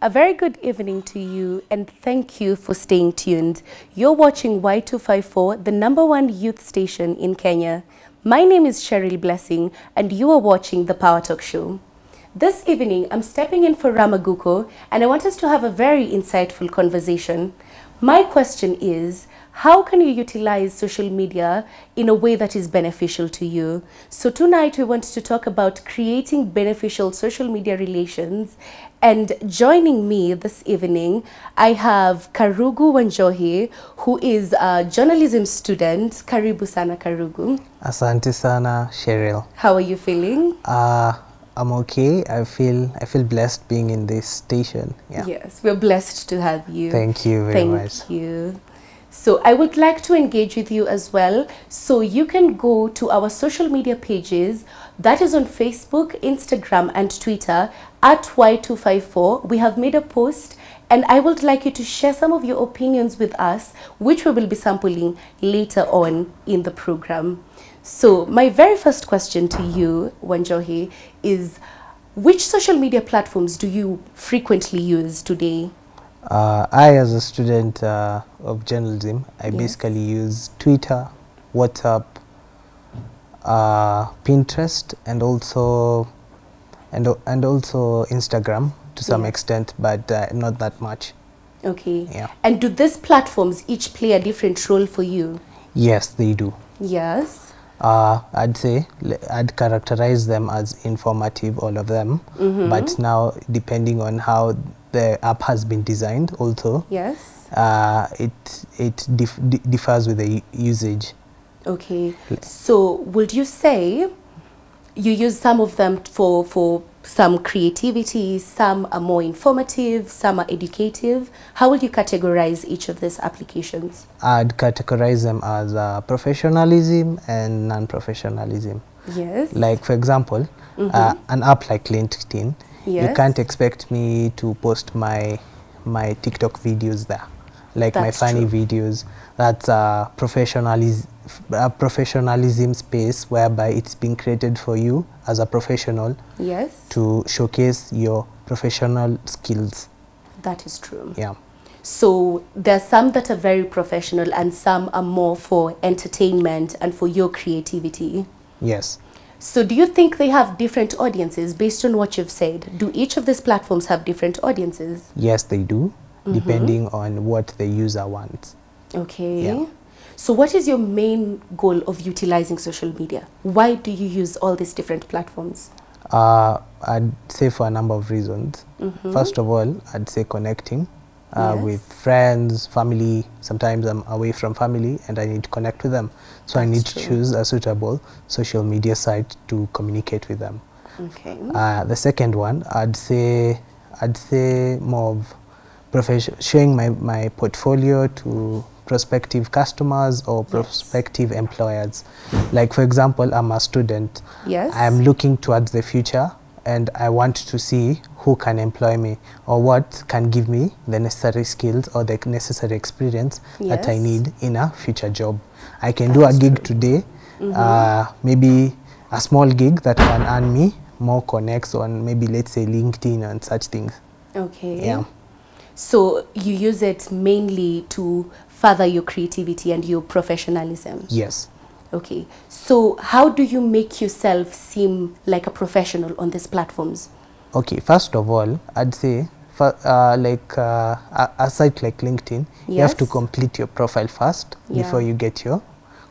A very good evening to you, and thank you for staying tuned. You're watching Y254, the #1 youth station in Kenya. My name is Cheryl Blessing, and you are watching the Power Talk Show. This evening, I'm stepping in for Ramaguko, and I want us to have a very insightful conversation. My question is, how can you utilize social media in a way that is beneficial to you? So tonight we want to talk about creating beneficial social media relations. And joining me this evening, I have Karugu Wanjohi, who is a journalism student. Karibu sana, Karugu. Asante sana, Cheryl. How are you feeling? I'm okay. I feel blessed being in this station. Yeah. Yes, we're blessed to have you. Thank you very much. Thank you. So I would like to engage with you as well. So you can go to our social media pages. That is on Facebook, Instagram, and Twitter at Y254. We have made a post, and I would like you to share some of your opinions with us, which we will be sampling later on in the program. So my very first question to you, Wanjohi, is which social media platforms do you frequently use today? I, as a student of journalism, I basically use Twitter, WhatsApp, Pinterest, and also Instagram to some extent, but not that much. Okay. Yeah. And do these platforms each play a different role for you? Yes, they do. Yes. I'd say I'd characterize them as informative, all of them. But now, depending on how the app has been designed, also, yes, it differs with the usage. Okay. So, would you say you use some of them for some creativity, some are more informative, some are educative? How would you categorize each of these applications? I'd categorize them as professionalism and non-professionalism. Yes. Like, for example, an app like LinkedIn, you can't expect me to post my TikTok videos there. Like my funny videos. That's a professionalism space whereby it's been created for you as a professional to showcase your professional skills. That is true. Yeah. So there are some that are very professional and some are more for entertainment and for your creativity. Yes. So do you think they have different audiences based on what you've said? Do each of these platforms have different audiences? Yes, they do, depending on what the user wants. Okay. Yeah. So what is your main goal of utilizing social media? Why do you use all these different platforms? I'd say for a number of reasons. First of all, I'd say connecting with friends, family. Sometimes I'm away from family and I need to connect with them. So I need to choose a suitable social media site to communicate with them. Okay. The second one, I'd say more of showing my portfolio to prospective customers or prospective employers. Like, for example, I'm a student. Yes. I'm looking towards the future and I want to see who can employ me or what can give me the necessary skills or the necessary experience that I need in a future job. I can do a gig today, maybe a small gig that can earn me more connects on maybe, let's say, LinkedIn and such things. Okay. Yeah. So you use it mainly to further your creativity and your professionalism? Yes. Okay. So how do you make yourself seem like a professional on these platforms? Okay, first of all, I'd say a site like LinkedIn, you have to complete your profile first before you get your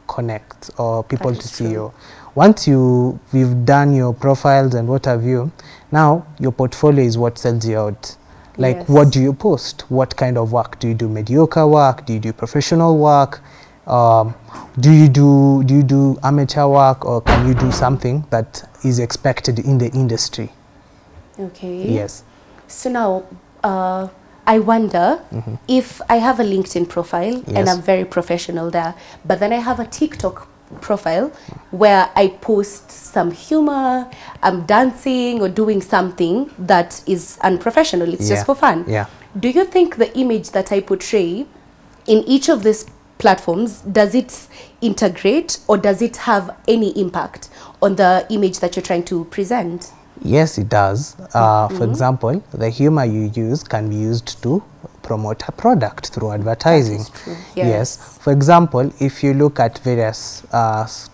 connects or people to see you. Once we've done your profiles and what have you, now your portfolio is what sells you out. Like, what do you post? What kind of work? Do you do mediocre work? Do you do professional work? Do you do amateur work, or can you do something that is expected in the industry? Okay. Yes. So now, I wonder if I have a LinkedIn profile and I'm very professional there, but then I have a TikTok profile where I post some humor, I'm dancing or doing something that is unprofessional, it's just for fun. Yeah. Do you think the image that I portray in each of these platforms, does it integrate or does it have any impact on the image that you're trying to present? Yes, it does. For example, the humor you use can be used to promote a product through advertising. That is true. Yes. For example, if you look at various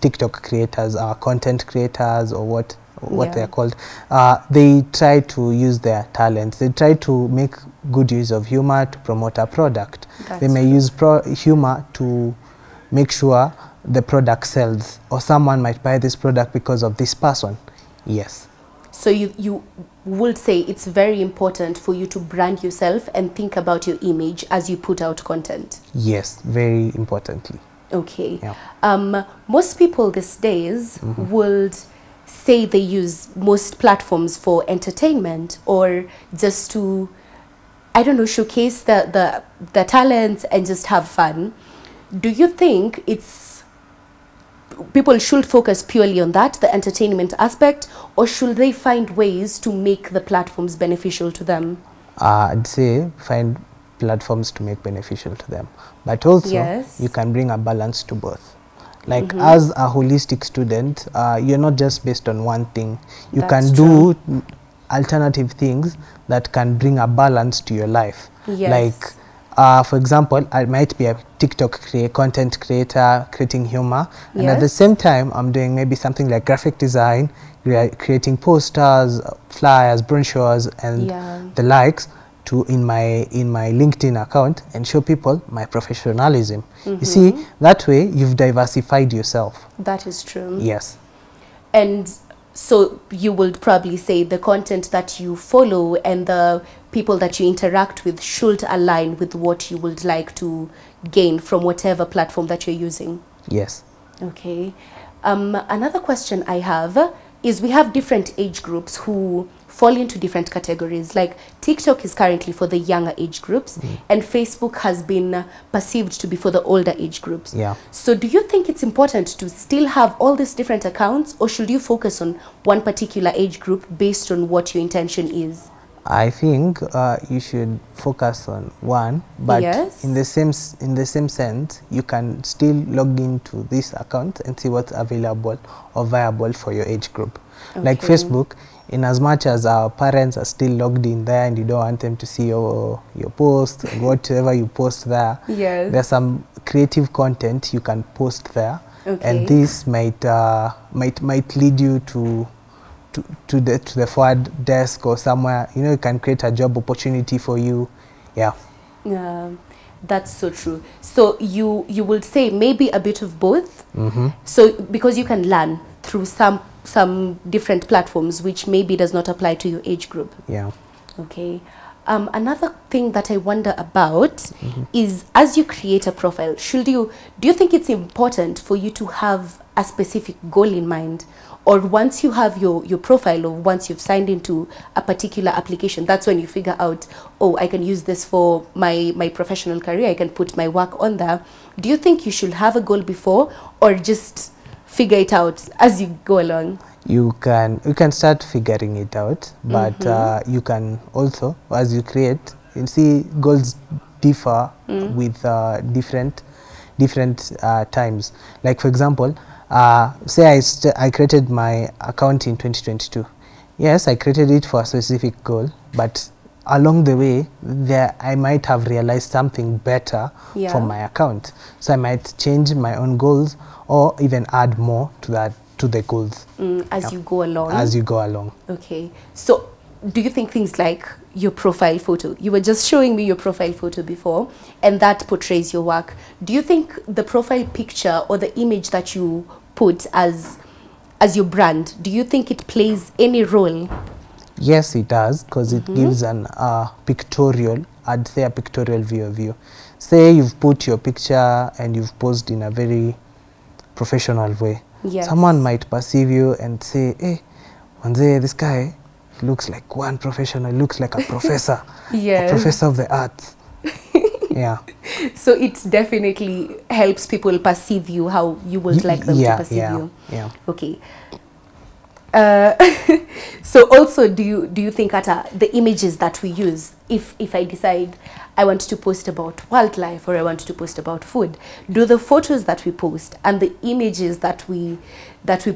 TikTok creators, content creators, or what they're called, they try to use their talents. They try to make good use of humor to promote a product. They may use humor to make sure the product sells, or someone might buy this product because of this person. Yes. So you would say it's very important for you to brand yourself and think about your image as you put out content? Yes, very importantly. Okay. Yeah. Most people these days would say they use most platforms for entertainment, or just to, I don't know, showcase the talents and just have fun. Do you think people should focus purely on that, the entertainment aspect, or should they find ways to make the platforms beneficial to them? I'd say find platforms to make beneficial to them, but also you can bring a balance to both. Like as a holistic student, you're not just based on one thing. You can do alternative things that can bring a balance to your life. Like for example, I might be a TikTok content creator creating humor, and at the same time I'm doing maybe something like graphic design, creating posters, flyers, brochures, and the likes in my LinkedIn account, and show people my professionalism. You see, that way you've diversified yourself. That is true. Yes. And so you would probably say the content that you follow and the people that you interact with should align with what you would like to gain from whatever platform that you're using. Yes. Okay. Another question I have is, we have different age groups who fall into different categories. Like TikTok is currently for the younger age groups, and Facebook has been perceived to be for the older age groups. Yeah. So do you think it's important to still have all these different accounts, or should you focus on one particular age group based on what your intention is? I think you should focus on one, but in the same sense, you can still log into this account and see what's available or viable for your age group. Like Facebook, in as much as our parents are still logged in there and you don't want them to see your post, whatever you post there, there's some creative content you can post there, and this might lead you to the forward desk or somewhere. You know, it can create a job opportunity for you. Yeah. That's so true. So you will say maybe a bit of both. So because you can learn through some different platforms, which maybe does not apply to your age group. Yeah. Okay. Another thing that I wonder about is, as you create a profile, do you think it's important for you to have a specific goal in mind? Or once you have your profile, or once you've signed into a particular application, that's when you figure out, oh, I can use this for my professional career, I can put my work on there. Do you think you should have a goal before, or just figure it out as you go along? You can start figuring it out, but you can also, as you create, you see goals differ with different times. Like for example, say I created my account in 2022. Yes, I created it for a specific goal, but along the way I might have realized something better for my account. So I might change my own goals, or even add more to the goals as you go along. As you go along. Okay. So do you think things like your profile photo, you were just showing me your profile photo before, and that portrays your work. Do you think the profile picture or the image that you put as your brand, do you think it plays any role? Yes, it does, because it gives an pictorial, I'd say a pictorial view of you. Say you've put your picture and you've posed in a very professional way. Someone might perceive you and say, hey, Manze, this guy looks like one professional, looks like a professor, a professor of the arts. Yeah. So it definitely helps people perceive you how you would like them to perceive you. Yeah. Okay. Uh, so also, do you think the images that we use, if I decide I want to post about wildlife or I want to post about food, do the photos that we post and the images that we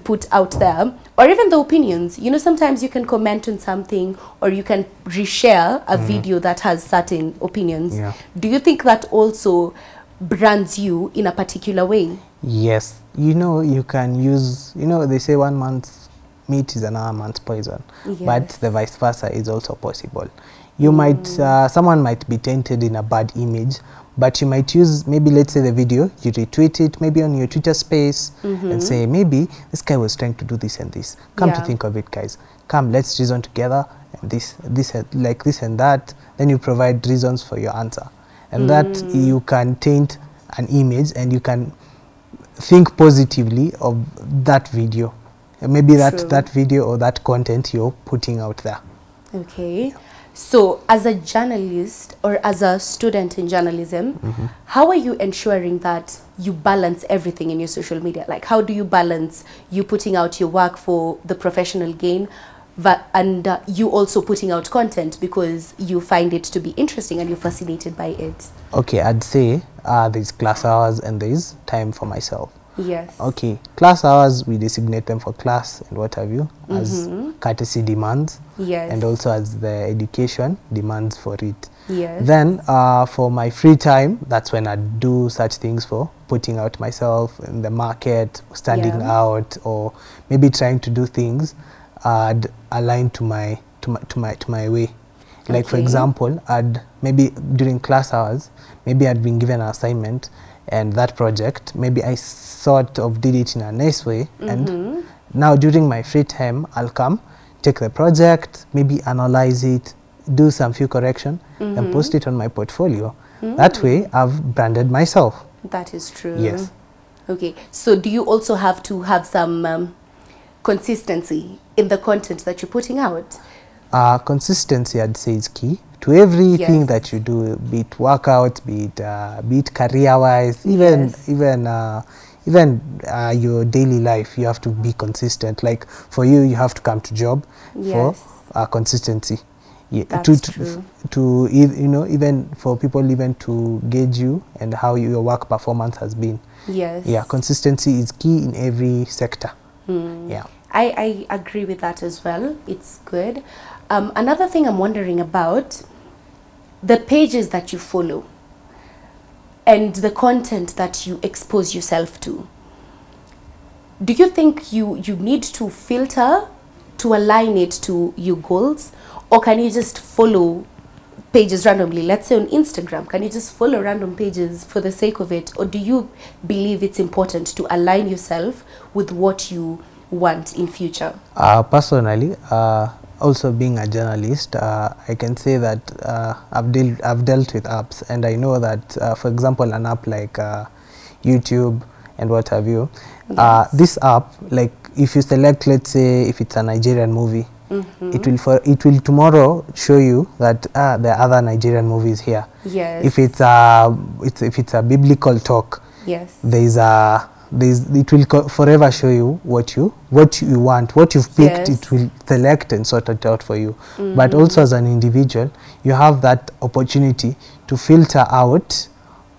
put out there, or even the opinions, you know, sometimes you can comment on something or you can reshare a video that has certain opinions. Yeah. Do you think that also brands you in a particular way? Yes, you know, you can use, you know, they say 1 month's meat is another man's poison, Yes. but the vice versa is also possible. You might, someone might be tainted in a bad image, but you might use, maybe let's say the video, you retweet it, maybe on your Twitter space, and say, maybe this guy was trying to do this and this. Come to think of it, guys. Come, let's reason together, and this, like this and that. Then you provide reasons for your answer. And that you can taint an image and you can think positively of that video. Maybe that video or that content you're putting out there. Okay. Yeah. So as a journalist or as a student in journalism, how are you ensuring that you balance everything in your social media? Like, how do you balance you putting out your work for the professional gain and you also putting out content because you find it to be interesting and you're fascinated by it? Okay, I'd say there's class hours and there's time for myself. Yes. Okay, class hours, we designate them for class and what have you, as courtesy demands. Yes. And also as the education demands for it. Yes. Then for my free time, that's when I do such things for putting out myself in the market, standing out, or maybe trying to do things aligned to my way. Like for example, maybe during class hours, maybe I'd been given an assignment, and that project, maybe I sort of did it in a nice way, and now during my free time, I'll come, take the project, maybe analyze it, do some few correction, and post it on my portfolio. That way, I've branded myself. That is true. Yes. Okay, so do you also have to have some consistency in the content that you're putting out? Consistency, I'd say, is key to everything that you do, be it workout, be it career-wise, even your daily life. You have to be consistent. Like for you, you have to come to job for consistency. Yeah, That's true. To you know, even for people even to gauge you and how your work performance has been. Yes. Yeah, consistency is key in every sector. Yeah. I agree with that as well. It's good. Another thing I'm wondering about, the pages that you follow and the content that you expose yourself to. Do you think you need to filter to align it to your goals, or can you just follow pages randomly? Let's say on Instagram, can you just follow random pages for the sake of it, or do you believe it's important to align yourself with what you want in future? Personally, also being a journalist, I can say that I've dealt with apps, and I know that, for example, an app like YouTube and what have you, this app, like if you select, let's say, if it's a Nigerian movie, it will tomorrow show you that there are other Nigerian movies here. Yes. If it's a biblical talk, yes, it will forever show you what you want, what you've picked. It will select and sort it out for you. But also as an individual, you have that opportunity to filter out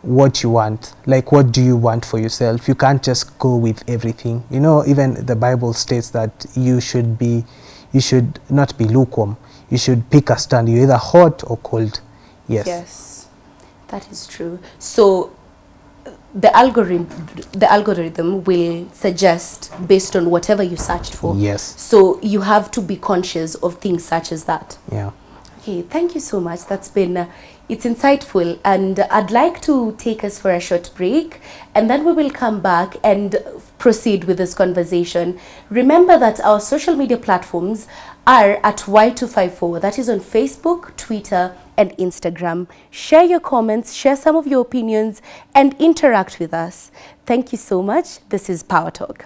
what you want. Like, what do you want for yourself? You can't just go with everything. You know, even the Bible states that you should not be lukewarm. You should pick a stand. You're either hot or cold. Yes. Yes, that is true. So the algorithm will suggest based on whatever you searched for. Yes. So you have to be conscious of things such as that. Yeah. Okay, thank you so much. That's been it's insightful, and I'd like to take us for a short break, and then we will come back and proceed with this conversation. Remember that our social media platforms are at Y254. That is on Facebook, Twitter, and Instagram. Share your comments, share some of your opinions, and interact with us. Thank you so much. This is Power Talk.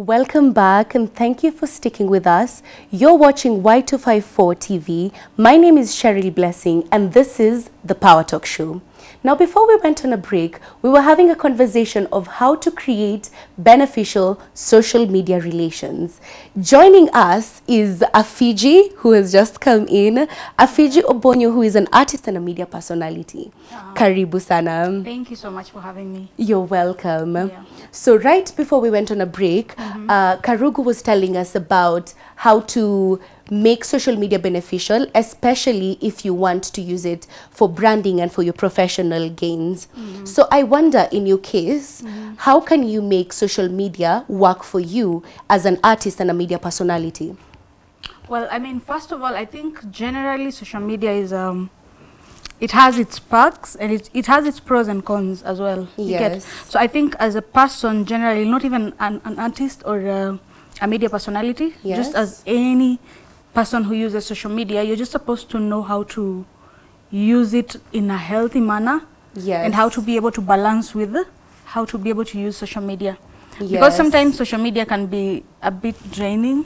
Welcome back and thank you for sticking with us. You're watching Y254 TV. My name is Cheryl Blessing and this is the Power Talk Show. Now, before we went on a break, we were having a conversation of how to create beneficial social media relations. Joining us is Afiji, who has just come in. Afiji Obonyo, who is an artist and a media personality. Karibu sana. Thank you so much for having me. You're welcome. Yeah. So right before we went on a break, Karugu was telling us about how to make social media beneficial, especially if you want to use it for branding and for your professional gains. So I wonder, in your case, how can you make social media work for you as an artist and a media personality? Well, I mean, first of all, I think generally social media is it has its perks and it has its pros and cons as well. You get? So I think as a person generally, not even an artist or a media personality, just as any person who uses social media, you're just supposed to know how to use it in a healthy manner and how to be able to balance with how to be able to use social media. Because sometimes social media can be a bit draining.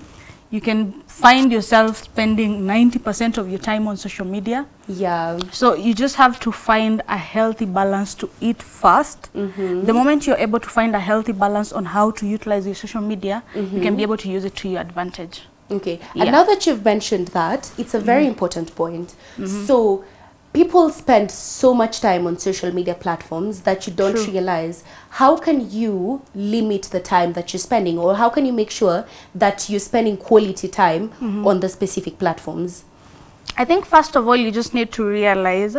You can find yourself spending 90% of your time on social media. So you just have to find a healthy balance to it first. The moment you're able to find a healthy balance on how to utilize your social media, you can be able to use it to your advantage. Okay, and now that you've mentioned that, it's a very important point. So people spend so much time on social media platforms that you don't realize. How can you limit the time that you're spending, or how can you make sure that you're spending quality time on the specific platforms? I think first of all, you just need to realize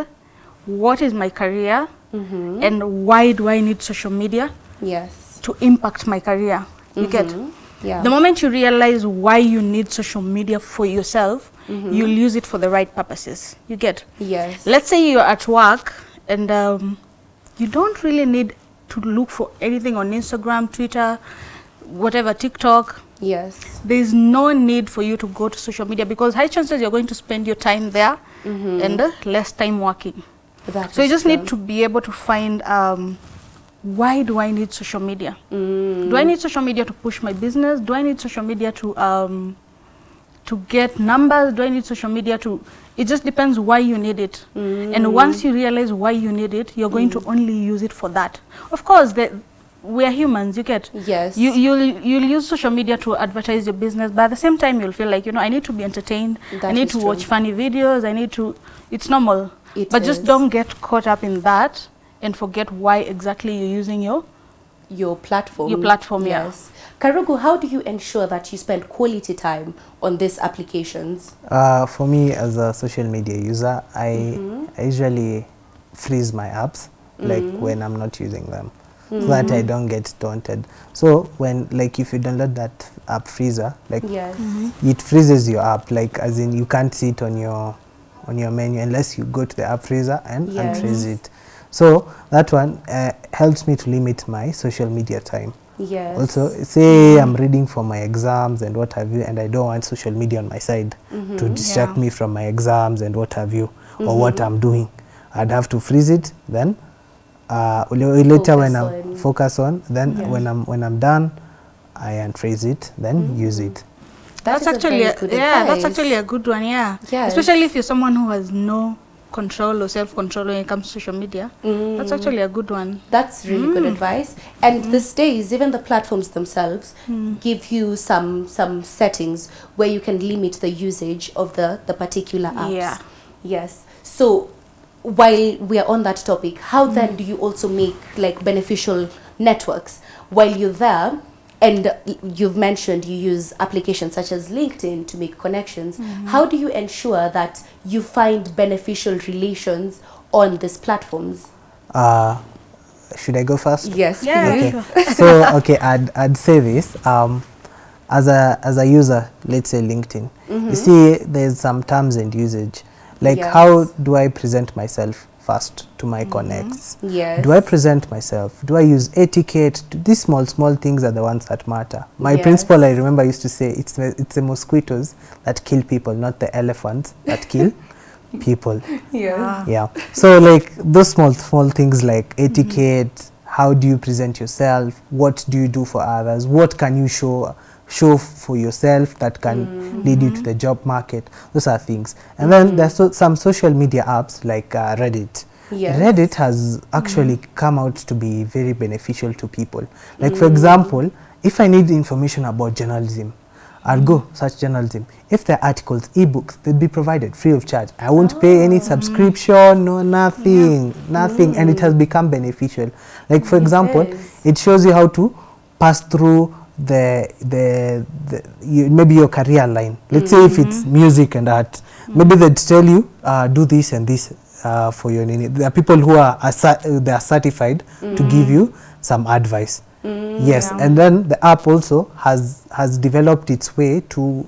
what is my career and why do I need social media to impact my career. You get? The moment you realize why you need social media for yourself, you'll use it for the right purposes. You get? Let's say you're at work and you don't really need to look for anything on Instagram, Twitter, whatever, TikTok. There's no need for you to go to social media because high chances you're going to spend your time there and less time working. So you just need to be able to find why do I need social media? Do I need social media to push my business? Do I need social media to get numbers? Do I need social media to... It just depends why you need it. And once you realize why you need it, you're going to only use it for that. Of course, we are humans, you get? You'll use social media to advertise your business, but at the same time, you'll feel like, you know, I need to be entertained. I need to watch funny videos. I need to... It's normal. But just don't get caught up in that and forget why exactly you're using your platform. Karugu, how do you ensure that you spend quality time on these applications? For me, as a social media user, I usually freeze my apps, like when I'm not using them, so that I don't get daunted. So when, like, if you download that app Freezer, like, it freezes your app, like, as in you can't see it on your menu unless you go to the app Freezer and unfreeze it. So that one helps me to limit my social media time. Also, say I'm reading for my exams and what have you, and I don't want social media on my side to distract me from my exams and what have you, or what I'm doing. I'd have to freeze it, then later when I'm focused on, then when I'm done, I unfreeze it, then use it. That's actually that's actually a good one, especially if you're someone who has no control or self-control when it comes to social media. That's actually a good one. That's really good advice. And these days, even the platforms themselves give you some settings where you can limit the usage of the particular apps. So while we are on that topic, how then do you also make like beneficial networks while you're there? And you've mentioned you use applications such as LinkedIn to make connections. How do you ensure that you find beneficial relations on these platforms? Should I go first? Yes. Okay. So I'd say this. As a user, let's say LinkedIn, you see there's some terms and usage. Like how do I present myself first to my connects? Do I present myself? Do I use etiquette? These small things are the ones that matter. My principal, I remember, used to say it's the mosquitoes that kill people, not the elephants that kill people. So like those small things like etiquette, how do you present yourself, what do you do for others, what can you show for yourself that can lead you to the job market. Those are things. And then there's some social media apps like Reddit. Yes. Reddit has actually come out to be very beneficial to people. Like for example, if I need information about journalism, I'll go search journalism. If there are articles, ebooks, they'll be provided free of charge. I won't pay any subscription, no, nothing, and it has become beneficial. Like for example, it shows you how to pass through maybe your career line. Let's say if it's music and art, maybe they'd tell you do this and this for your nini. There are people who are they are certified to give you some advice. Yes, and then the app also has developed its way to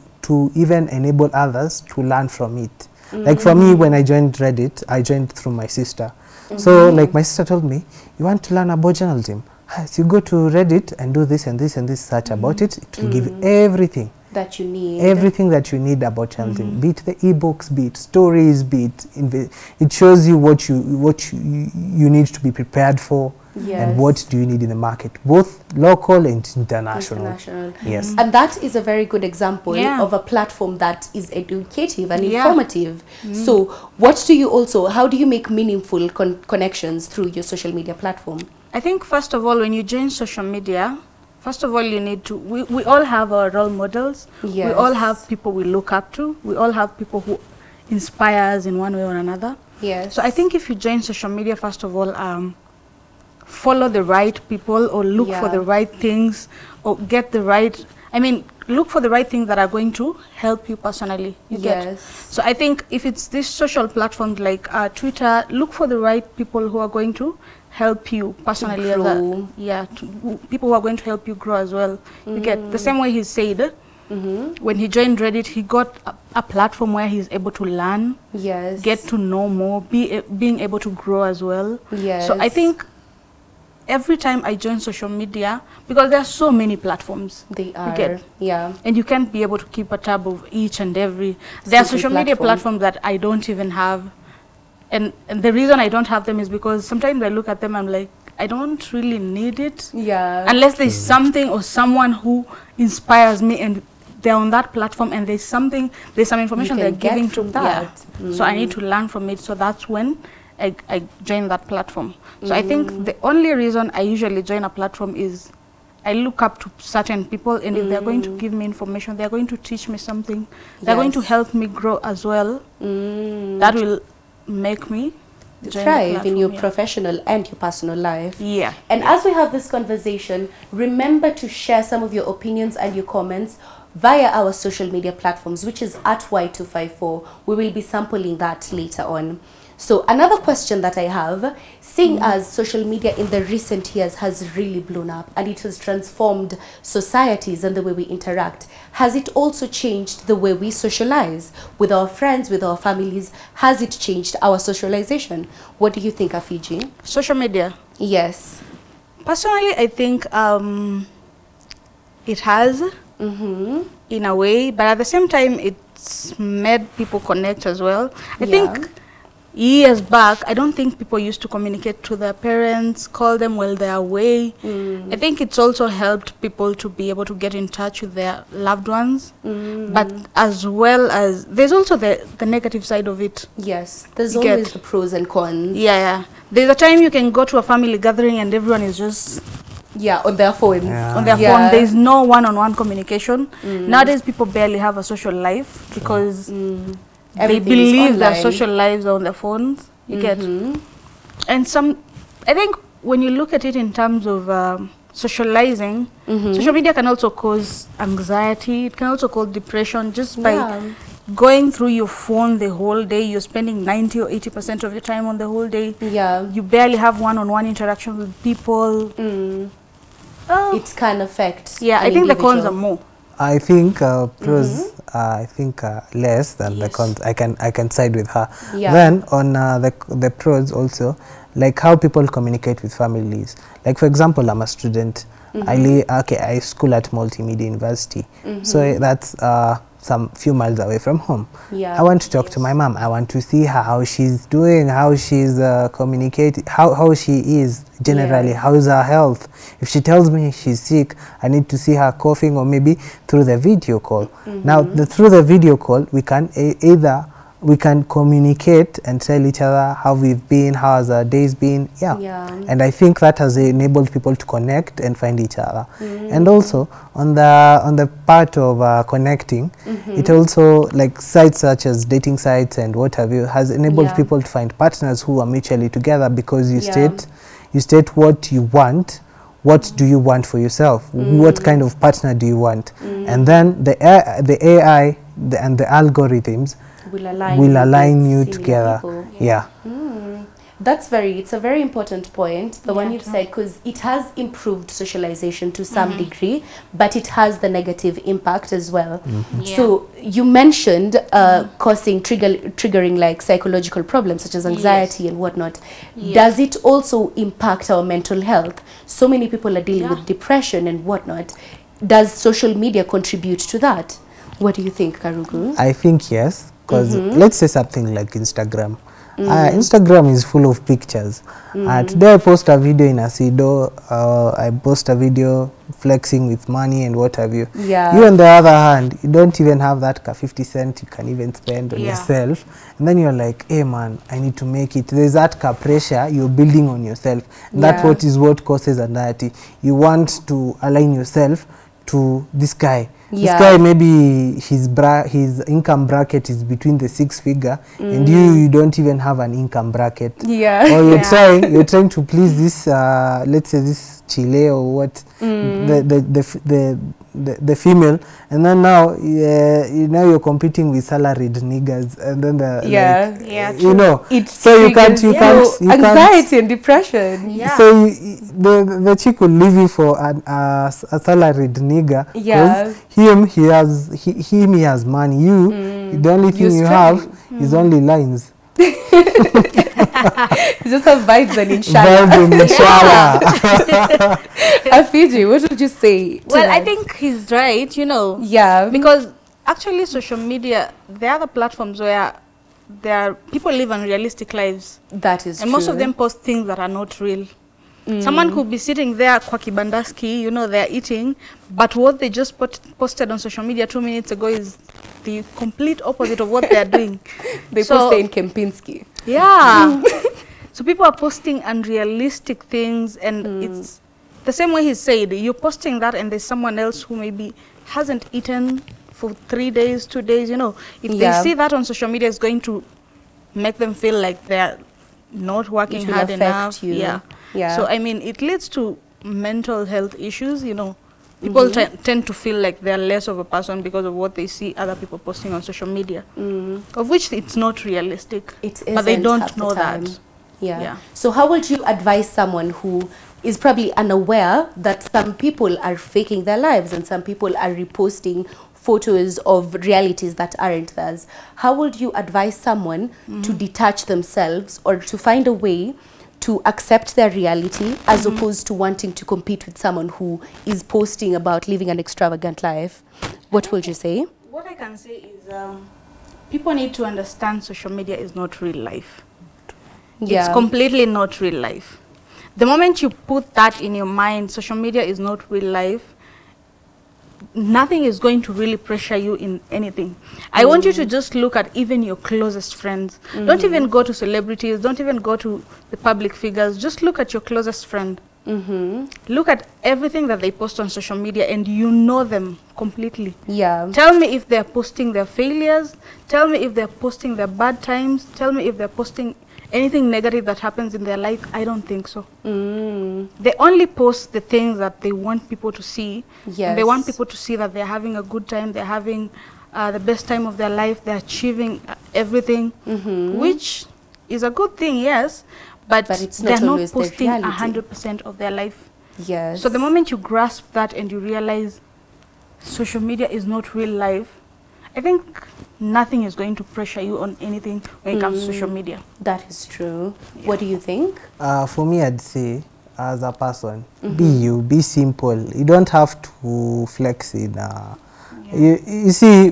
even enable others to learn from it. Like for me, when I joined Reddit, I joined through my sister. So like my sister told me, you want to learn about journalism? So you go to Reddit and do this and this and this, search about it. It will give you everything that you need. Everything that you need about journalism, be it the ebooks, be it stories, be it it shows you what you need to be prepared for. Yes. And what do you need in the market, both local and international. Yes. And that is a very good example of a platform that is educative and informative. So what do you also, how do you make meaningful connections through your social media platform? I think first of all, when you join social media, first of all, you need to, we all have our role models. Yes. We all have people we look up to. We all have people who inspire us in one way or another. Yes. So I think if you join social media, first of all, follow the right people, or look for the right things, or get the right, look for the right things that are going to help you personally. You get? So I think if it's this social platforms like Twitter, look for the right people who are going to help you personally. People who are going to help you grow as well. You get? The same way he said, when he joined Reddit, he got a platform where he's able to learn, get to know more, being able to grow as well. So I think every time I join social media, because there are so many platforms. They are, and you can't be able to keep a tab of each and every. There are social media platforms that I don't even have. And the reason I don't have them is because sometimes I look at them, I'm like, I don't really need it. Unless there's something or someone who inspires me and they're on that platform and there's some information they're giving to that. So I need to learn from it. So that's when I join that platform. So I think the only reason I usually join a platform is I look up to certain people, and if they're going to give me information, they're going to teach me something, they're going to help me grow as well. That will make me thrive in your professional and your personal life. And as we have this conversation, remember to share some of your opinions and your comments via our social media platforms, which is at Y254. We will be sampling that later on. So another question that I have, seeing as social media in the recent years has really blown up and it has transformed societies and the way we interact, has it also changed the way we socialize with our friends, with our families? Has it changed our socialization? What do you think, Afiji? Social media? Yes. Personally, I think it has, in a way, but at the same time, it's made people connect as well. I think years back, I don't think people used to communicate to their parents, call them while they're away. I think it's also helped people to be able to get in touch with their loved ones. But as well as, there's also the negative side of it. Yes, there's always the pros and cons. There's a time you can go to a family gathering and everyone is just on their phones. On their phone. There's no one-on-one communication. Nowadays, people barely have a social life because they believe their social lives are on their phones. You get? And I think when you look at it in terms of socializing, social media can also cause anxiety. It can also cause depression just by going through your phone the whole day. You're spending 90 or 80% of your time on the whole day. You barely have one-on-one interaction with people. It can affect. I think the cons are more. I think pros. I think less than the cons. I can side with her. Then on the pros also, like how people communicate with families. Like for example, I'm a student. I school at Multimedia University. So that's some few miles away from home. I want to talk to my mom. I want to see her, how she's doing, how she's communicating, how she is generally, how is her health. If she tells me she's sick, I need to see her coughing, or maybe through the video call. Now, through the video call, we can either we can communicate and tell each other how we've been, how has our days been. And I think that has enabled people to connect and find each other. And also on the part of connecting, it also, like sites such as dating sites and what have you, has enabled people to find partners who are mutually together, because you state what you want. What do you want for yourself? What kind of partner do you want? And then the AI and the algorithms will align you together. It's a very important point, the one you said, because it has improved socialization to some degree, but it has the negative impact as well. So you mentioned causing triggering like psychological problems such as anxiety and whatnot. Does it also impact our mental health? So many people are dealing with depression and whatnot. Does social media contribute to that? What do you think, Karugu? I think yes, because let's say something like Instagram. Instagram is full of pictures. Today I post a video in Asido, I post a video flexing with money and what have you. You on the other hand, you don't even have that 50 cents you can even spend on yourself. And then you're like, hey man, I need to make it. There's that pressure you're building on yourself. That's what causes anxiety. You want to align yourself to this guy. This guy, maybe his income bracket is between the 6-figure, and you don't even have an income bracket. Or you're trying to please this, let's say this Chile or what, the female, and then now you're competing with salaried niggas, and then you know, so you can't anxiety and depression. So the chick will leave you for a salaried nigga, because he has money. The only thing you have is only lines. You just have vibes and inshallah. Afiji, what would you say? Well, I think he's right, you know. Because actually social media, there are the platforms where people live unrealistic lives. That is true. And most of them post things that are not real. Someone could be sitting there kwa kibandaski, you know, they're eating, but what they just posted on social media 2 minutes ago is the complete opposite of what they're doing. They posted in Kempinski. So people are posting unrealistic things, and it's the same way he said, you're posting that and there's someone else who maybe hasn't eaten for 3 days, 2 days, you know. If they see that on social media, it's going to make them feel like they're not working hard enough. So I mean, it leads to mental health issues, you know. People tend to feel like they're less of a person because of what they see other people posting on social media, of which it's not realistic, but they don't know that. So how would you advise someone who is probably unaware that some people are faking their lives and some people are reposting photos of realities that aren't theirs? How would you advise someone to detach themselves or to find a way to accept their reality as opposed to wanting to compete with someone who is posting about living an extravagant life? What would you say? What I can say is people need to understand social media is not real life. It's completely not real life. The moment you put that in your mind, social media is not real life, nothing is going to really pressure you in anything. I want you to just look at even your closest friends. Don't even go to celebrities, don't even go to the public figures, just look at your closest friend. Look at everything that they post on social media and you know them completely. Tell me if they're posting their failures, tell me if they're posting their bad times, tell me if they're posting anything negative that happens in their life. I don't think so. They only post the things that they want people to see. They want people to see that they're having a good time, they're having the best time of their life, they're achieving everything, which is a good thing, yes, but they're not posting 100% of their life. So the moment you grasp that and you realize social media is not real life, I think nothing is going to pressure you on anything when it comes to social media. That is true. What do you think? For me, I'd say, as a person, be you, be simple. You don't have to flex in You see,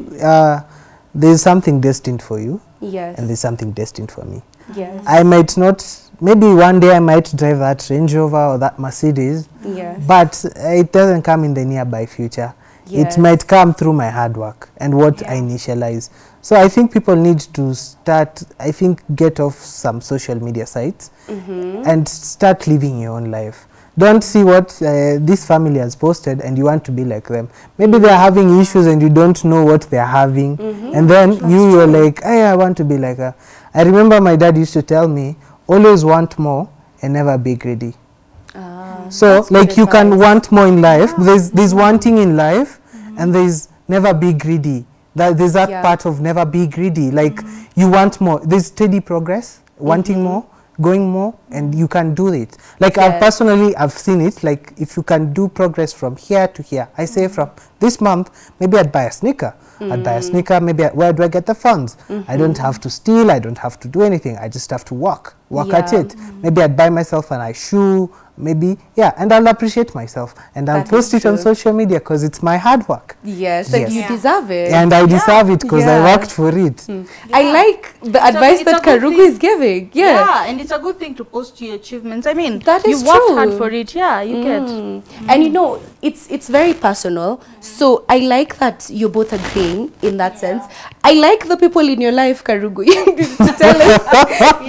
there's something destined for you. Yes. And there's something destined for me. Yes. I might not, maybe one day I might drive that Range Rover or that Mercedes. Yes. But it doesn't come in the nearby future. Yes. It might come through my hard work and what I initialize. So I think people need to start, I think, get off some social media sites and start living your own life. Don't see what this family has posted and you want to be like them. Maybe they're having issues and you don't know what they're having. And then you're like, hey, I want to be like her. I remember my dad used to tell me, always want more and never be greedy. So like you can want more in life. There's wanting in life and there's never be greedy. There's that part of never be greedy. Like you want more. There's steady progress, wanting more, going more, and you can do it. Like I've seen it. Like if you can do progress from here to here, I say from this month, maybe I'd buy a sneaker. I'd buy a sneaker, maybe where do I get the funds? I don't have to steal, I don't have to do anything. I just have to work at it. Maybe I'd buy myself a nice shoe, maybe, and I'll appreciate myself. And I'll post it on social media because it's my hard work. Yes, and you deserve it. And I deserve it because I worked for it. I like the advice that Karugu is giving. Yeah, and it's a good thing to post your achievements. I mean, that is you worked hard for it. Yeah, you get. And you know, it's very personal. So I like that you're both agreeing in that sense. I like the people in your life, Karugu, to tell us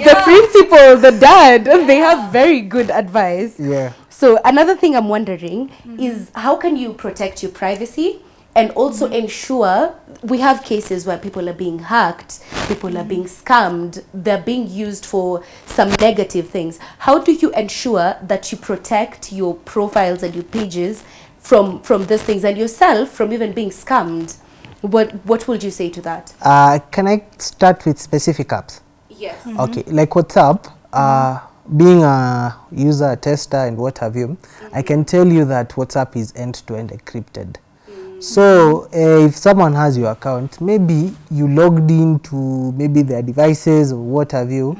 the principal, the dad, they have very good advice. Yeah. So another thing I'm wondering is how can you protect your privacy and also ensure, we have cases where people are being hacked, people are being scammed, they're being used for some negative things. How do you ensure that you protect your profiles and your pages from these things and yourself from even being scammed? What would you say to that? Can I start with specific apps? Yes. Okay, like WhatsApp, being a user, tester, and what have you, I can tell you that WhatsApp is end-to-end encrypted. So if someone has your account, maybe you logged into maybe their devices or what have you,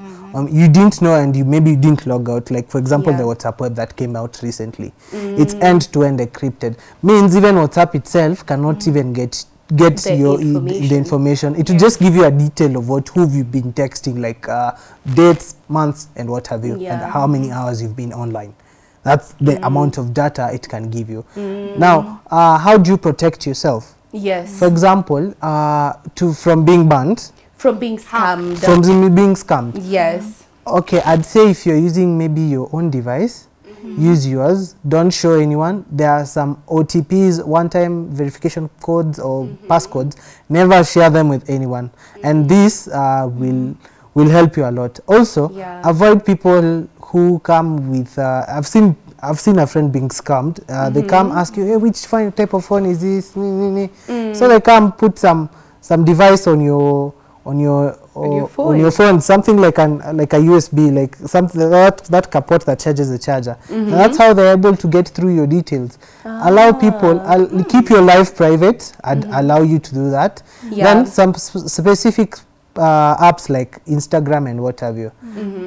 you didn't know and maybe you didn't log out. Like for example, the WhatsApp web that came out recently, it's end-to-end encrypted. Means even WhatsApp itself cannot even get the information. It will just give you a detail of who you've been texting, like dates, months, and what have you, and how many hours you've been online. That's the amount of data it can give you. Now, how do you protect yourself? Yes. For example, from being banned. From being scammed. From being scammed. Yes. Okay, I'd say if you're using maybe your own device, use yours. Don't show anyone. There are some OTPs, one-time verification codes or passcodes. Never share them with anyone. And this will help you a lot. Also, avoid people who come with, I've seen a friend being scammed. They come ask you, hey, which type of phone is this? So they come put some device on your phone, something like a USB, like something that kapot that charges the charger. And that's how they're able to get through your details. Allow people, keep your life private and allow you to do that. Then some specific apps like Instagram and what have you.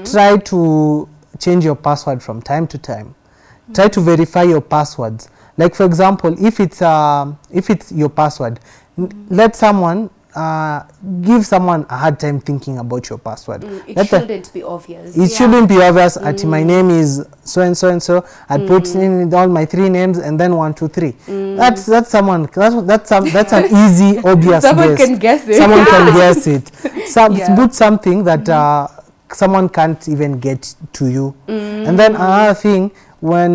Try to change your password from time to time. Try to verify your passwords. Like for example, if it's your password, let someone give someone a hard time thinking about your password. It shouldn't be obvious. It shouldn't be obvious. My name is so and so and so. I'd put in all my 3 names and then 1, 2, 3. That's an easy, obvious Someone guess. Can guess it. Someone can guess it. Put something that someone can't even get to you. And then another thing, when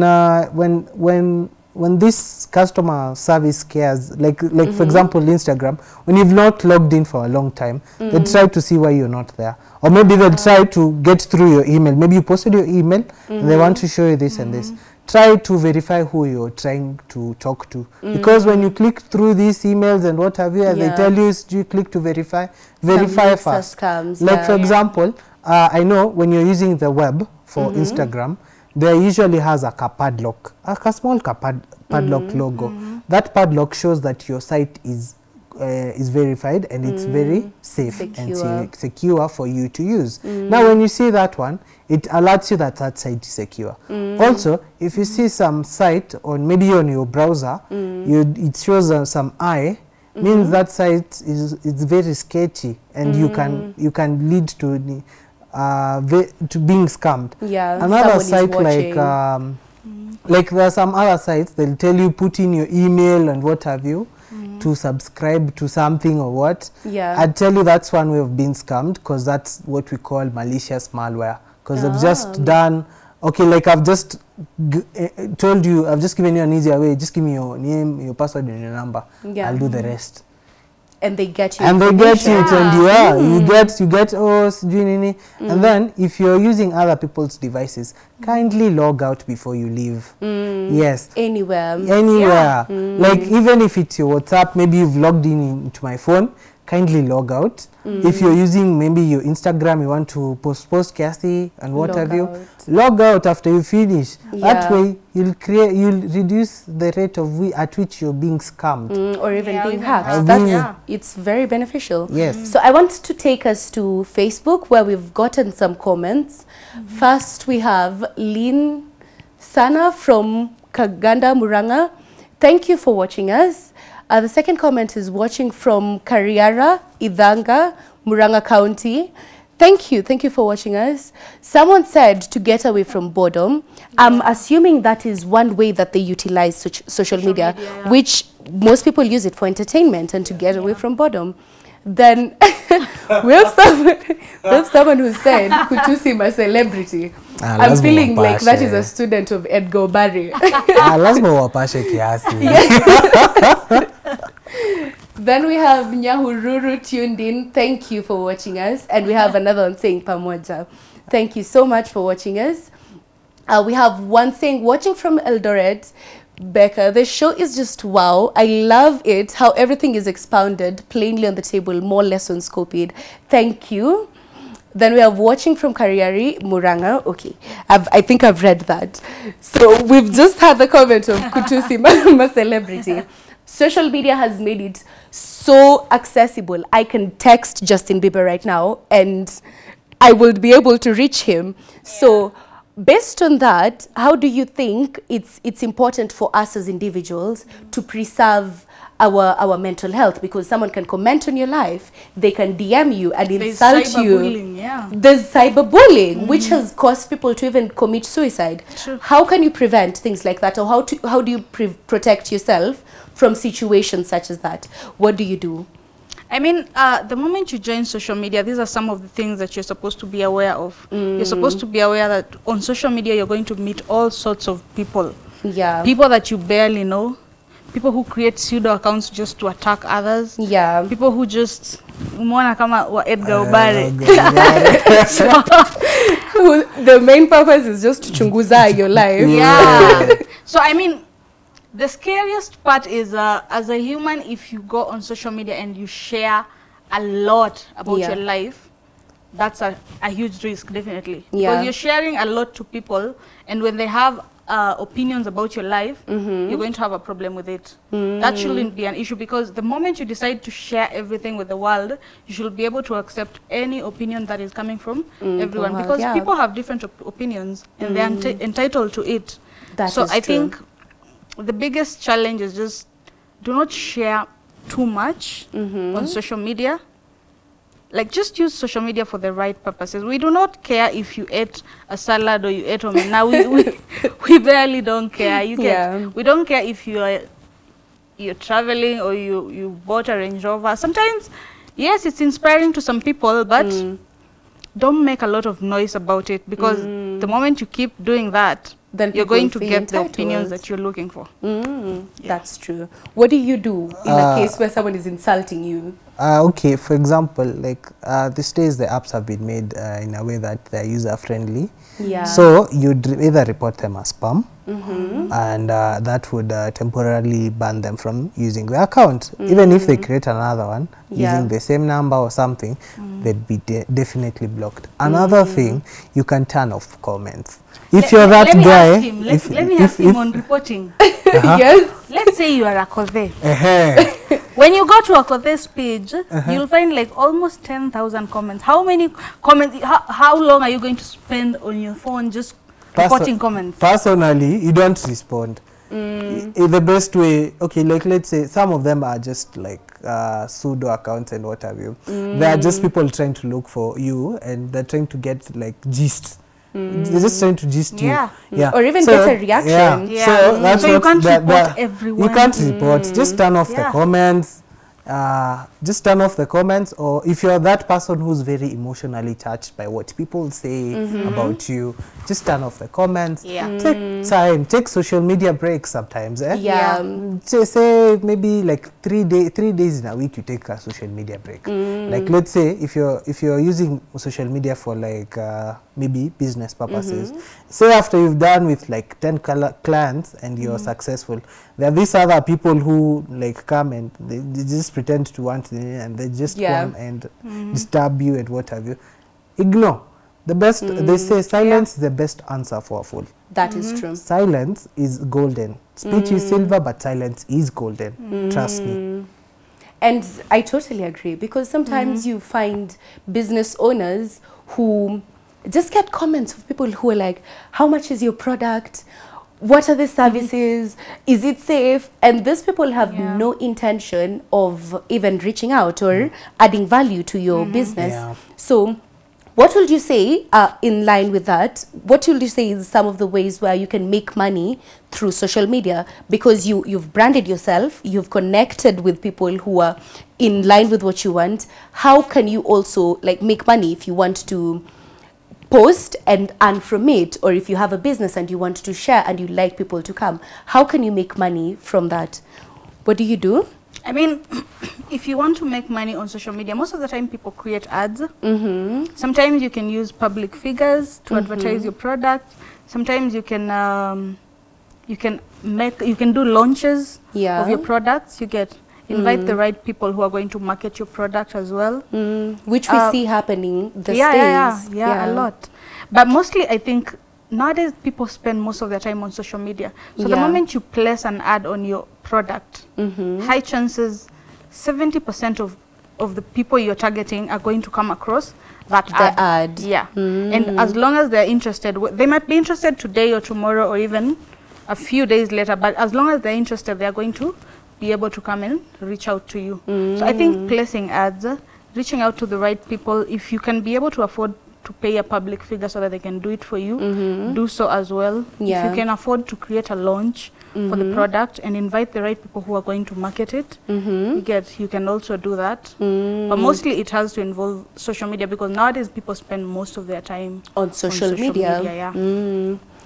this customer service cares, like for example Instagram, when you've not logged in for a long time, they try to see why you're not there, or maybe they try to get through your email. Maybe you posted your email and they want to show you this and this. Try to verify who you're trying to talk to, because when you click through these emails and what have you, and they tell you you click to verify first. Like for example, I know when you're using the web for Instagram, there usually has a padlock, a small padlock logo. That padlock shows that your site is verified and it's very safe and secure for you to use. Now, when you see that one, it alerts you that that site is secure. Also, if you see some site, or maybe on your browser, it shows some eye, means that site it's very sketchy, and you can lead to being scammed. Yeah. Another site like there are some other sites, they'll tell you put in your email and what have you to subscribe to something or what. Yeah. I'd tell you that's one way of being scammed, because that's what we call malicious malware. Because I've just done, okay, like I've just told you, I've just given you an easier way, just give me your name, your password and your number. Yeah. I'll do the rest. And they get you. And they get it, and you get and then if you're using other people's devices, kindly log out before you leave. Yes. Anywhere. Like even if it's your WhatsApp, maybe you've logged into my phone, kindly log out. If you're using maybe your Instagram, you want to post Kathy and what have you, log out after you finish. That way you'll reduce the rate at which you're being scammed or even being hacked. It's very beneficial. Yes. So I want to take us to Facebook, where we've gotten some comments. First we have Lynn Sana from Kaganda, Muranga. Thank you for watching us. The second comment is watching from Kariara, Idhanga, Muranga County. Thank you for watching us. Someone said to get away from boredom. I'm assuming that is one way that they utilize social media, which most people use it for entertainment and to get away from boredom. Then we have someone who said, Kutusi, my celebrity. I'm feeling like that is a student of Edgar Barry. Then we have Nyahururu tuned in. Thank you for watching us. And we have another one saying Pamoja. Thank you so much for watching us. We have one saying, watching from Eldoret. Becca, the show is just wow. I love it, how everything is expounded plainly on the table, more lessons copied. Thank you. Then we have watching from Kariari, Muranga. Okay, I think I've read that. So we've just had the comment of Kutusi, my celebrity. Social media has made it so accessible. I can text Justin Bieber right now and I will be able to reach him. So based on that, how do you think it's important for us as individuals to preserve our mental health? Because someone can comment on your life, they can DM you and insult you. There's cyberbullying, which has caused people to even commit suicide. True. How can you prevent things like that, or how do you protect yourself from situations such as that? What do you do? I mean, the moment you join social media, these are some of the things that you're supposed to be aware of. You're supposed to be aware that on social media, you're going to meet all sorts of people. Yeah. People that you barely know. People who create pseudo accounts just to attack others. Yeah. People who just umeona kama wa Edgar Obare. The main purpose is just to chunguza your life. Yeah. So I mean, the scariest part is as a human, if you go on social media and you share a lot about your life, that's a huge risk, definitely. Because you're sharing a lot to people, and when they have opinions about your life, you're going to have a problem with it. That shouldn't be an issue, because the moment you decide to share everything with the world, you should be able to accept any opinion that is coming from everyone, because people have different opinions and they're entitled to it. So I think the biggest challenge is just do not share too much on social media. Like, just use social media for the right purposes. We do not care if you ate a salad or you ate omena. We barely don't care. We don't care if you're traveling or you bought a Range Rover. Sometimes, yes, it's inspiring to some people, but don't make a lot of noise about it, because the moment you keep doing that, then you're going to get the opinions that you're looking for. That's true. What do you do in a case where someone is insulting you? Okay, for example, like these days the apps have been made in a way that they're user-friendly. Yeah. So you'd either report them as spam, and that would temporarily ban them from using the account. Even if they create another one using the same number or something, they'd be definitely blocked. Another thing, you can turn off comments. If you're that guy, let me ask him on reporting. Yes. Let's say you are a Kothe. When you go to a Kothe's page, you'll find like almost 10,000 comments. How many comments? How long are you going to spend on your phone just reporting comments? Personally, you don't respond. The best way, okay, like let's say some of them are just like pseudo accounts and what have you. They are just people trying to look for you, and they're trying to get like gist. They're just trying to gist you. Yeah. Or even get a reaction. So that's so what you can't report everyone. You can't report. Just turn off the comments. Just turn off the comments, or if you're that person who's very emotionally touched by what people say about you, just turn off the comments. Take time, take social media breaks sometimes. Say maybe like 3 days in a week you take a social media break. Like let's say if you're using social media for like maybe business purposes, say after you've done with like 10 clients and you're successful, there are these other people who like come and they just pretend to want it, and they just come and disturb you and what have you. Ignore. The best, they say silence is the best answer for a fool. That is true. Silence is golden. Speech is silver, but silence is golden. Trust me. And I totally agree, because sometimes you find business owners who just get comments of people who are like, how much is your product? What are the services? Is it safe? And these people have no intention of even reaching out or adding value to your business. So what would you say, in line with that, what would you say is some of the ways where you can make money through social media? Because you've branded yourself, you've connected with people who are in line with what you want. How can you also like make money if you want to post and earn from it, or if you have a business and you want to share and you like people to come? How can you make money from that? What do you do? I mean, if you want to make money on social media, most of the time people create ads. Sometimes you can use public figures to advertise your product. Sometimes you can do launches of your products. You get invite the right people who are going to market your product as well. Which we see happening these days. A lot. But mostly I think nowadays people spend most of their time on social media. So the moment you place an ad on your product, high chances 70% of the people you're targeting are going to come across that ad. And as long as they're interested, they might be interested today or tomorrow or even a few days later, but as long as they're interested, they're going to be able to come and reach out to you. So I think placing ads, reaching out to the right people, if you can be able to afford to pay a public figure so that they can do it for you, do so as well. If you can afford to create a launch for the product and invite the right people who are going to market it, you can also do that. But mostly it has to involve social media, because nowadays people spend most of their time on social media.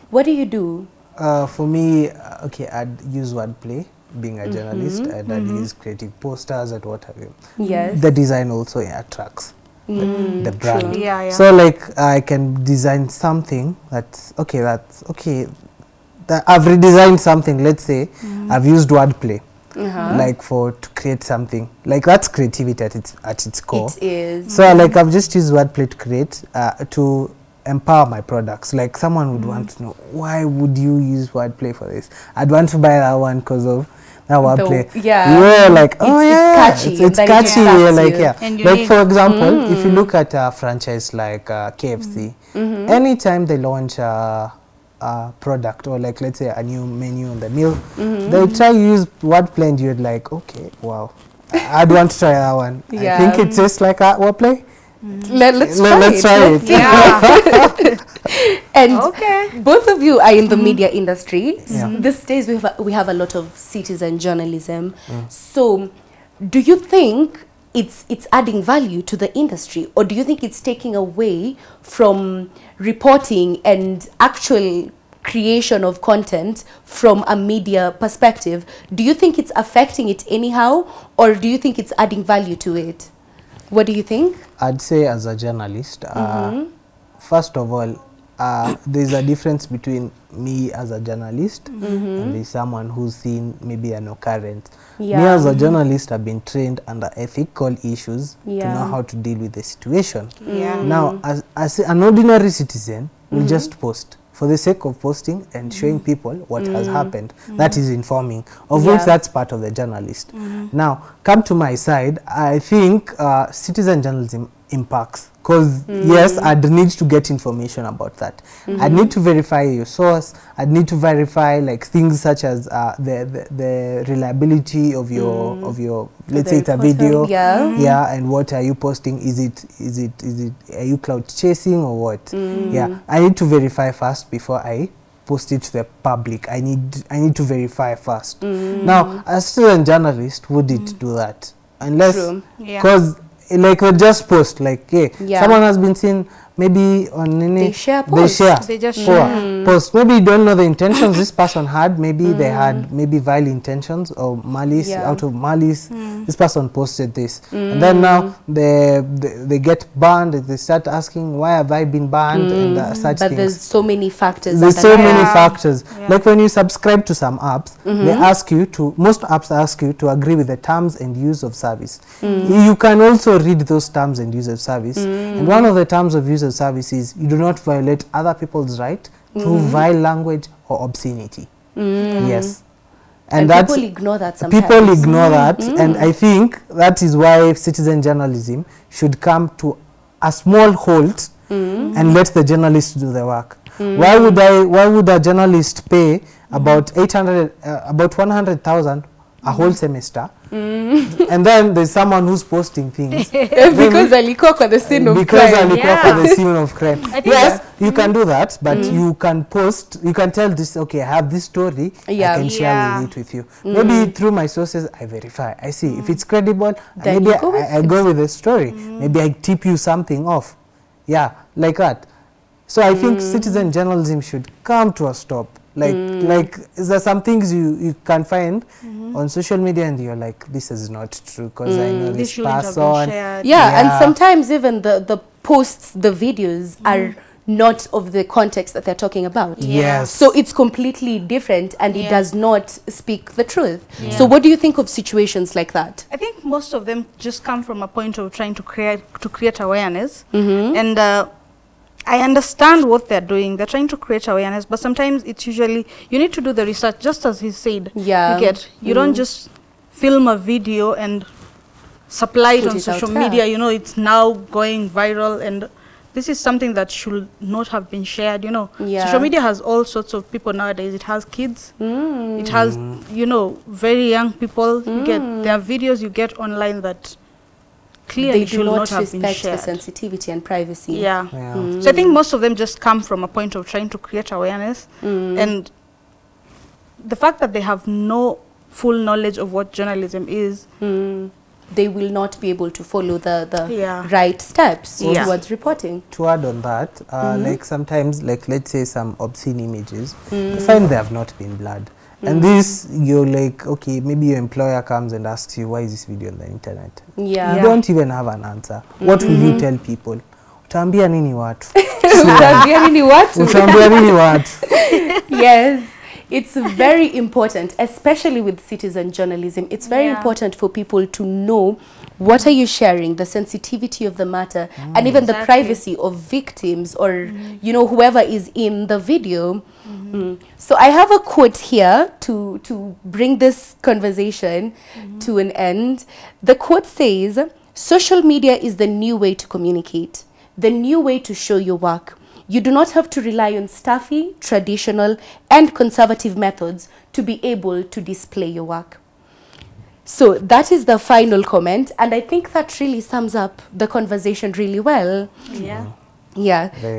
What do you do? For me, okay, I'd use wordplay. Being a journalist, and I'd use creative posters and what have you. The design also attracts the brand. So like I can design something that's okay. I've redesigned something. Let's say I've used wordplay, like to create something. Like that's creativity at its core. It is. So like I've just used wordplay to create to empower my products. Like someone would want to know, why would you use wordplay for this? I'd want to buy that one because of that wordplay. Like it's catchy. Like for example, if you look at a franchise like KFC, anytime they launch a product, or like let's say a new menu on the meal, they try to use wordplay, and you're like, okay, wow, I'd want to try that one. I think it's just like a wordplay. Let's try it. And both of you are in the media industry. These days we have a lot of citizen journalism. So do you think it's adding value to the industry, or do you think it's taking away from reporting and actual creation of content from a media perspective? Do you think it's affecting it anyhow, or do you think it's adding value to it? What do you think? I'd say as a journalist, first of all, there's a difference between me as a journalist and there's someone who's seen maybe an occurrence. Me as a journalist, I've been trained under ethical issues to know how to deal with the situation. Now, as an ordinary citizen, we'll just post for the sake of posting and showing people what has happened. That is informing, of which that's part of the journalist. Now, come to my side, I think citizen journalism impacts. Because yes, I'd need to get information about that. I'd need to verify your source. I'd need to verify like things such as the reliability of your let's say it's a video, and what are you posting? Is it are you cloud chasing or what? Yeah, I need to verify first before I post it to the public. I need to verify first. Now, as still a journalist, would it do that? Unless because like they just post like, hey, someone has been seen maybe on they share post. Maybe you don't know the intentions this person had. Maybe they had maybe vile intentions or malice. Out of malice, this person posted this, and then now they get banned. They start asking, why have I been banned? And such but things. There's so many factors. There's so many factors. Like when you subscribe to some apps, they ask you to. Most apps ask you to agree with the terms and use of service. You can also read those terms and use of service, and one of the terms of use of service is you do not violate other people's right through vile language or obscenity. Yes. And people ignore that sometimes. People ignore that, and I think that is why citizen journalism should come to a small halt and let the journalists do the work. Why would a journalist pay about 100,000 a whole semester, and then there's someone who's posting things because alikuwa kwa the scene of crime. The scene of crime. Yes, you can do that, but you can post, you can tell this, okay, I have this story, I can share with you. Maybe through my sources, I verify, I see if it's credible, then maybe I go with the story, maybe I tip you something off, like that. So I think citizen journalism should come to a stop. Like there are some things you can find on social media and you're like, this is not true because I know this person. And sometimes even the posts, the videos are not of the context that they're talking about. So it's completely different and it does not speak the truth. So what do you think of situations like that? I think most of them just come from a point of trying to create awareness, and I understand what they're doing. They're trying to create awareness, but sometimes it's usually, you need to do the research, just as he said. You don't just film a video and supply it on social media. You know, it's now going viral, and this is something that should not have been shared, you know. Social media has all sorts of people nowadays. It has kids. It has, you know, very young people. There are videos you get online that clearly they do not respect the sensitivity and privacy. So I think most of them just come from a point of trying to create awareness, and the fact that they have no full knowledge of what journalism is, they will not be able to follow the right steps towards reporting. To add on that, like sometimes, like let's say some obscene images, you find they have not been blurred. And this, you're like, okay, maybe your employer comes and asks you, why is this video on the internet? You don't even have an answer. What will you tell people? Utaambia nini watu? Utaambia nini watu? Utaambia nini watu? Yes. It's very important, especially with citizen journalism. It's very important for people to know what are you sharing, the sensitivity of the matter, and even the privacy of victims or, you know, whoever is in the video. So I have a quote here to bring this conversation to an end. The quote says, "Social media is the new way to communicate, the new way to show your work. You do not have to rely on stuffy, traditional, and conservative methods to be able to display your work." So that is the final comment, and I think that really sums up the conversation really well.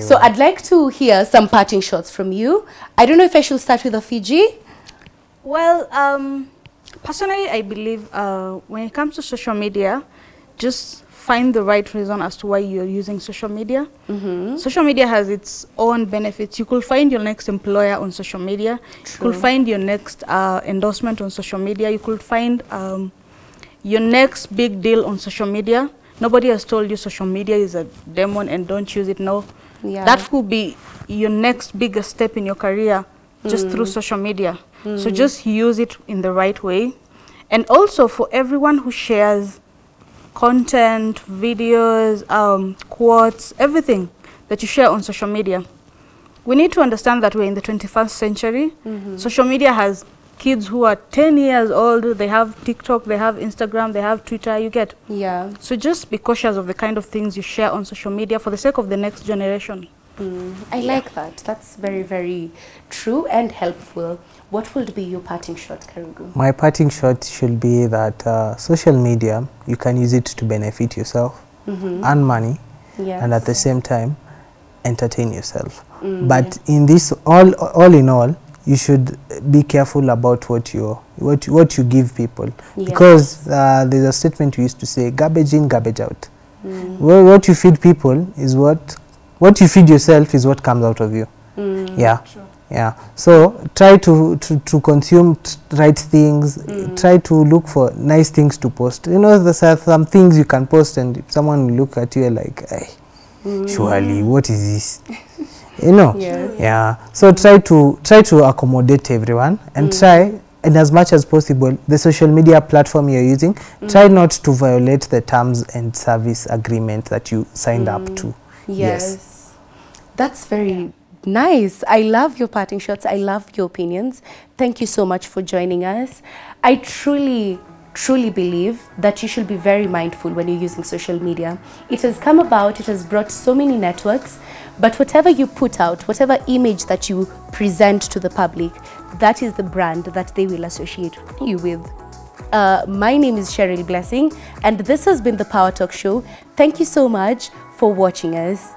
So I'd like to hear some parting shots from you. I don't know if I should start with Fiji. Well, personally, I believe when it comes to social media, just find the right reason as to why you're using social media. Social media has its own benefits. You could find your next employer on social media. You could find your next endorsement on social media. You could find your next big deal on social media. Nobody has told you social media is a demon and don't use it. No. That could be your next biggest step in your career just through social media. So just use it in the right way. And also for everyone who shares content, videos, quotes, everything that you share on social media, we need to understand that we're in the 21st century. Social media has kids who are 10 years old, they have TikTok, they have Instagram, they have Twitter, you get? Yeah. So just be cautious of the kind of things you share on social media for the sake of the next generation. I like that. That's very, very true and helpful. What would be your parting shot, Karugu? My parting shot should be that social media, you can use it to benefit yourself, earn money, and at the same time, entertain yourself. But in this, all in all, you should be careful about what you give people, because there's a statement we used to say, garbage in, garbage out. Well, what you feed people is what you feed yourself is what comes out of you. Yeah. Sure. Yeah. So try to consume right things. Try to look for nice things to post. You know, there's some things you can post and someone will look at you like, hey, surely, what is this? You know. Yes. Yeah. So try to accommodate everyone and try, and as much as possible, the social media platform you're using, try not to violate the terms and service agreement that you signed up to. Yes. That's very nice. I love your parting shots. I love your opinions. Thank you so much for joining us. I truly believe that you should be very mindful when you're using social media. It has come about, it has brought so many networks, but whatever you put out, whatever image that you present to the public, that is the brand that they will associate you with. My name is Cheryl Blessing, and this has been the Power Talk Show. Thank you so much for watching us.